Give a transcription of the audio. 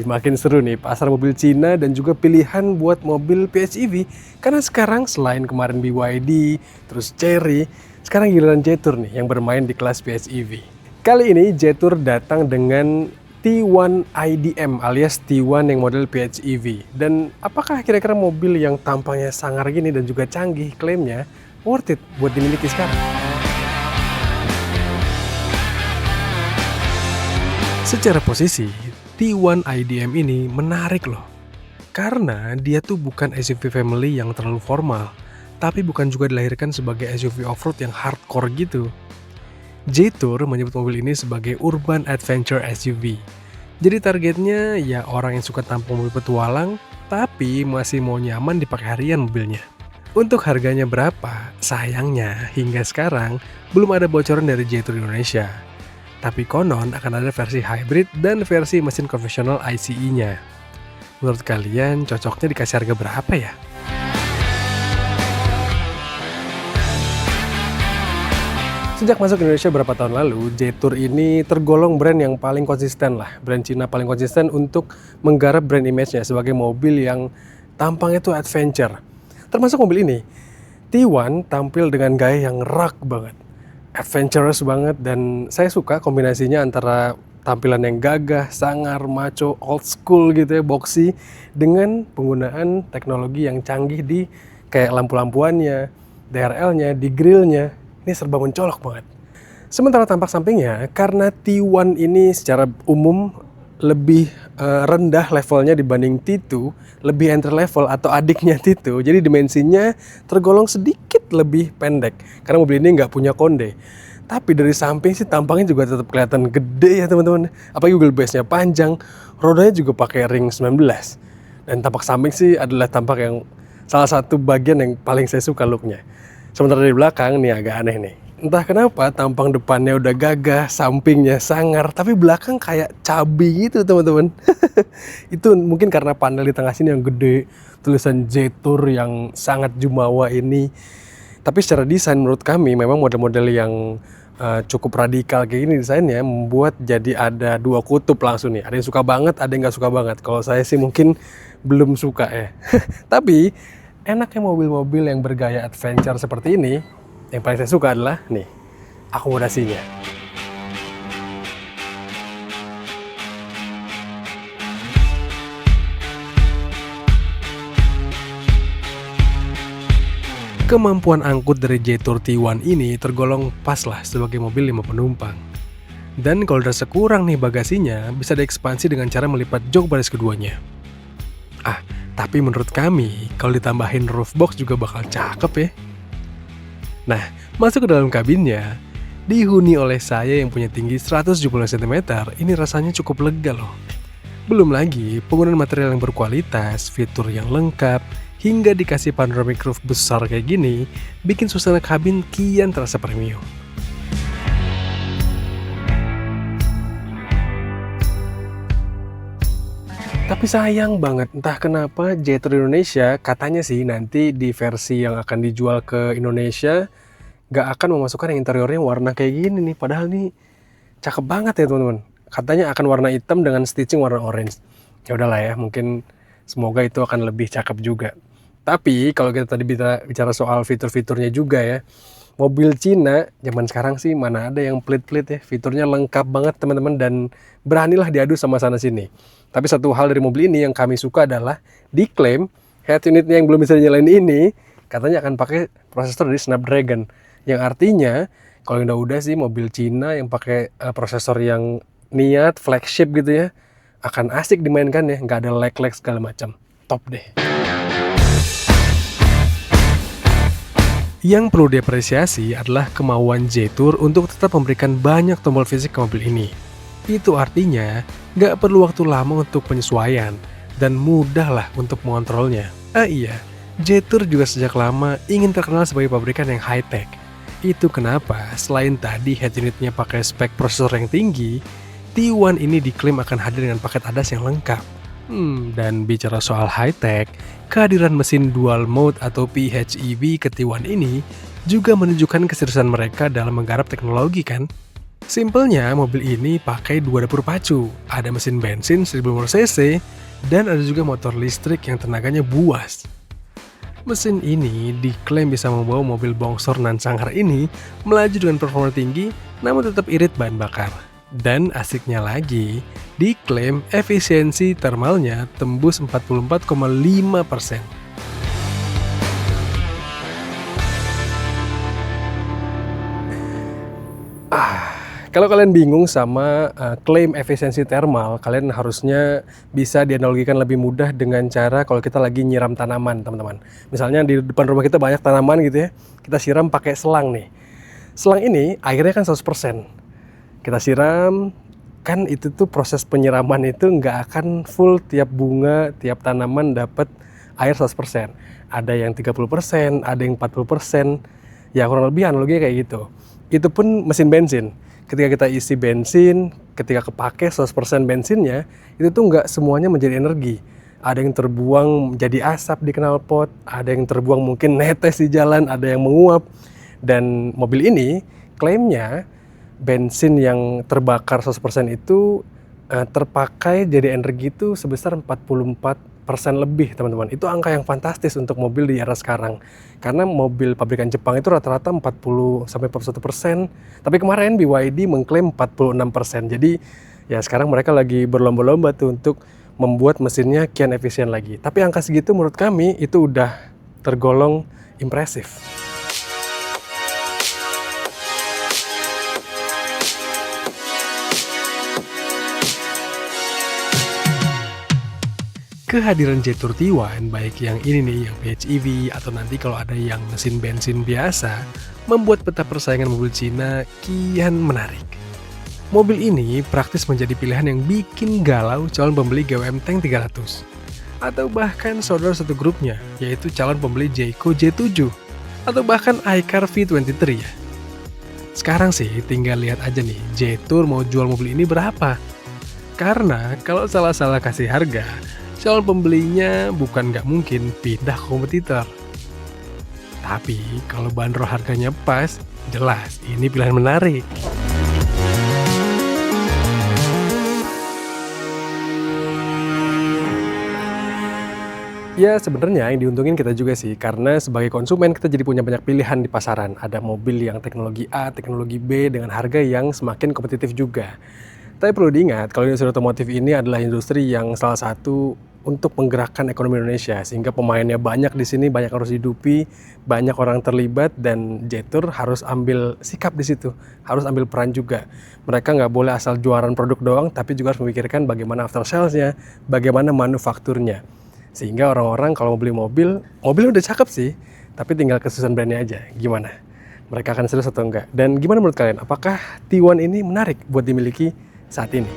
Makin seru nih pasar mobil Cina dan juga pilihan buat mobil PHEV. Karena sekarang selain kemarin BYD, terus Chery, sekarang giliran Jetour nih yang bermain di kelas PHEV. Kali ini Jetour datang dengan T1 IDM alias T1 yang model PHEV. Dan apakah kira-kira mobil yang tampangnya sangar gini dan juga canggih klaimnya worth it buat dimiliki sekarang? Secara posisi, T1 IDM ini menarik loh. Karena dia tuh bukan SUV family yang terlalu formal, tapi bukan juga dilahirkan sebagai SUV off-road yang hardcore gitu. Jetour menyebut mobil ini sebagai urban adventure SUV. Jadi targetnya ya orang yang suka tampung mobil petualang, tapi masih mau nyaman dipakai harian mobilnya. Untuk harganya berapa? Sayangnya hingga sekarang belum ada bocoran dari Jetour Indonesia. Tapi konon akan ada versi hybrid dan versi mesin konvensional ICE-nya. Menurut kalian cocoknya dikasih harga berapa ya? Sejak masuk Indonesia berapa tahun lalu, Jetour ini tergolong brand yang paling konsisten lah. Brand Cina paling konsisten untuk menggarap brand image-nya sebagai mobil yang tampangnya tuh adventure. Termasuk mobil ini, T1 tampil dengan gaya yang rock banget. Adventurous banget, dan saya suka kombinasinya antara tampilan yang gagah, sangar, maco, old school gitu ya, boxy, dengan penggunaan teknologi yang canggih di kayak lampu-lampuannya, DRL-nya, di grillnya. Ini serba mencolok banget. Sementara tampak sampingnya, karena T1 ini secara umum lebih rendah levelnya dibanding T2, lebih entry level atau adiknya T2, jadi dimensinya tergolong sedikit lebih pendek karena mobil ini nggak punya konde. Tapi dari samping sih tampangnya juga tetap kelihatan gede ya teman-teman. Apalagi wheelbase-nya panjang, rodanya juga pakai ring 19. Dan tampak samping sih adalah tampak yang salah satu bagian yang paling saya suka looknya. Sementara dari belakang nih agak aneh nih. Entah kenapa tampang depannya udah gagah, sampingnya sangar, tapi belakang kayak cabi gitu teman-teman. Itu mungkin karena panel di tengah sini yang gede, tulisan Jetour yang sangat jumawa ini. Tapi secara desain menurut kami memang model-model yang cukup radikal kayak gini desainnya membuat jadi ada dua kutub langsung nih. Ada yang suka banget, ada yang nggak suka banget. Kalau saya sih mungkin belum suka ya. Tapi enaknya mobil-mobil yang bergaya adventure seperti ini, yang paling saya suka adalah nih, akomodasinya. Kemampuan angkut dari Jetour T1 ini tergolong pas lah sebagai mobil 5 penumpang. Dan kalau dirasa kurang nih bagasinya, bisa diekspansi dengan cara melipat jok baris keduanya. Tapi menurut kami, kalau ditambahin roof box juga bakal cakep ya. Nah, masuk ke dalam kabinnya, dihuni oleh saya yang punya tinggi 170 cm, ini rasanya cukup lega loh. Belum lagi, penggunaan material yang berkualitas, fitur yang lengkap, hingga dikasih panoramic roof besar kayak gini, bikin suasana kabin kian terasa premium. Tapi sayang banget, entah kenapa Jetour Indonesia katanya sih nanti di versi yang akan dijual ke Indonesia nggak akan memasukkan yang interiornya warna kayak gini nih. Padahal nih cakep banget ya teman-teman. Katanya akan warna hitam dengan stitching warna orange. Ya udahlah ya, mungkin semoga itu akan lebih cakep juga. Tapi kalau kita tadi bicara soal fitur-fiturnya juga ya, mobil Cina zaman sekarang sih mana ada yang pelit-pelit ya. Fiturnya lengkap banget teman-teman, dan beranilah diadu sama sana sini. Tapi satu hal dari mobil ini yang kami suka adalah diklaim head unitnya yang belum bisa dinyalain ini katanya akan pakai prosesor dari Snapdragon. Yang artinya kalau yang udah sih mobil Cina yang pakai prosesor yang niat flagship gitu ya, akan asik dimainkan ya, nggak ada lag-lag segala macam. Top deh. Yang perlu diapresiasi adalah kemauan Jetour untuk tetap memberikan banyak tombol fisik ke mobil ini. Itu artinya nggak perlu waktu lama untuk penyesuaian dan mudah lah untuk mengontrolnya. Iya, Jetour juga sejak lama ingin terkenal sebagai pabrikan yang high-tech. Itu kenapa selain tadi head unitnya pakai spek prosesor yang tinggi, T1 ini diklaim akan hadir dengan paket ADAS yang lengkap. Dan bicara soal high-tech, kehadiran mesin dual mode atau PHEV ke T1 ini juga menunjukkan keseriusan mereka dalam menggarap teknologi kan? Simpelnya, mobil ini pakai dua dapur pacu. Ada mesin bensin 1500 cc dan ada juga motor listrik yang tenaganya buas. Mesin ini diklaim bisa membawa mobil bongsor nan sangar ini melaju dengan performa tinggi namun tetap irit bahan bakar. Dan asiknya lagi, diklaim efisiensi thermalnya tembus 44,5%. Kalau kalian bingung sama klaim efisiensi thermal, kalian harusnya bisa dianalogikan lebih mudah dengan cara kalau kita lagi nyiram tanaman, teman-teman. Misalnya di depan rumah kita banyak tanaman gitu ya, kita siram pakai selang nih. Selang ini airnya kan 100%. Kita siram, kan itu tuh proses penyiraman itu nggak akan full tiap bunga, tiap tanaman dapat air 100%. Ada yang 30%, ada yang 40%, ya kurang lebih analoginya kayak gitu. Itu pun mesin bensin. Ketika kita isi bensin, ketika kepake 100% bensinnya, itu tuh nggak semuanya menjadi energi. Ada yang terbuang jadi asap di knalpot, ada yang terbuang mungkin netes di jalan, ada yang menguap. Dan mobil ini klaimnya bensin yang terbakar 100% itu terpakai jadi energi itu sebesar 44% lebih, teman-teman. Itu angka yang fantastis untuk mobil di era sekarang. Karena mobil pabrikan Jepang itu rata-rata 40-41%. Tapi kemarin BYD mengklaim 46%. Jadi ya sekarang mereka lagi berlomba-lomba tuh untuk membuat mesinnya kian efisien lagi. Tapi angka segitu menurut kami itu udah tergolong impresif. Kehadiran Jetour T1, baik yang ini nih, yang PHEV, atau nanti kalau ada yang mesin bensin biasa, membuat peta persaingan mobil Cina kian menarik. Mobil ini praktis menjadi pilihan yang bikin galau calon pembeli GWM Tank 300. Atau bahkan saudara satu grupnya, yaitu calon pembeli Jayco J7, atau bahkan iCar V23 ya. Sekarang sih tinggal lihat aja nih, Jetour mau jual mobil ini berapa. Karena kalau salah-salah kasih harga, calon pembelinya bukan nggak mungkin pindah ke kompetitor. Tapi kalau bandrol harganya pas, jelas ini pilihan menarik. Ya sebenarnya yang diuntungin kita juga sih, karena sebagai konsumen kita jadi punya banyak pilihan di pasaran. Ada mobil yang teknologi A, teknologi B dengan harga yang semakin kompetitif juga. Tapi perlu diingat, kalau industri otomotif ini adalah industri yang salah satu untuk menggerakkan ekonomi Indonesia, sehingga pemainnya banyak di sini, banyak harus dihidupi, banyak orang terlibat, dan Jetour harus ambil sikap di situ, harus ambil peran juga. Mereka nggak boleh asal jualan produk doang, tapi juga harus memikirkan bagaimana after sales-nya, bagaimana manufakturnya. Sehingga orang-orang kalau mau beli mobil udah cakep sih, tapi tinggal kesusahan brandnya aja, gimana? Mereka akan serius atau enggak? Dan gimana menurut kalian? Apakah T1 ini menarik buat dimiliki saat ini?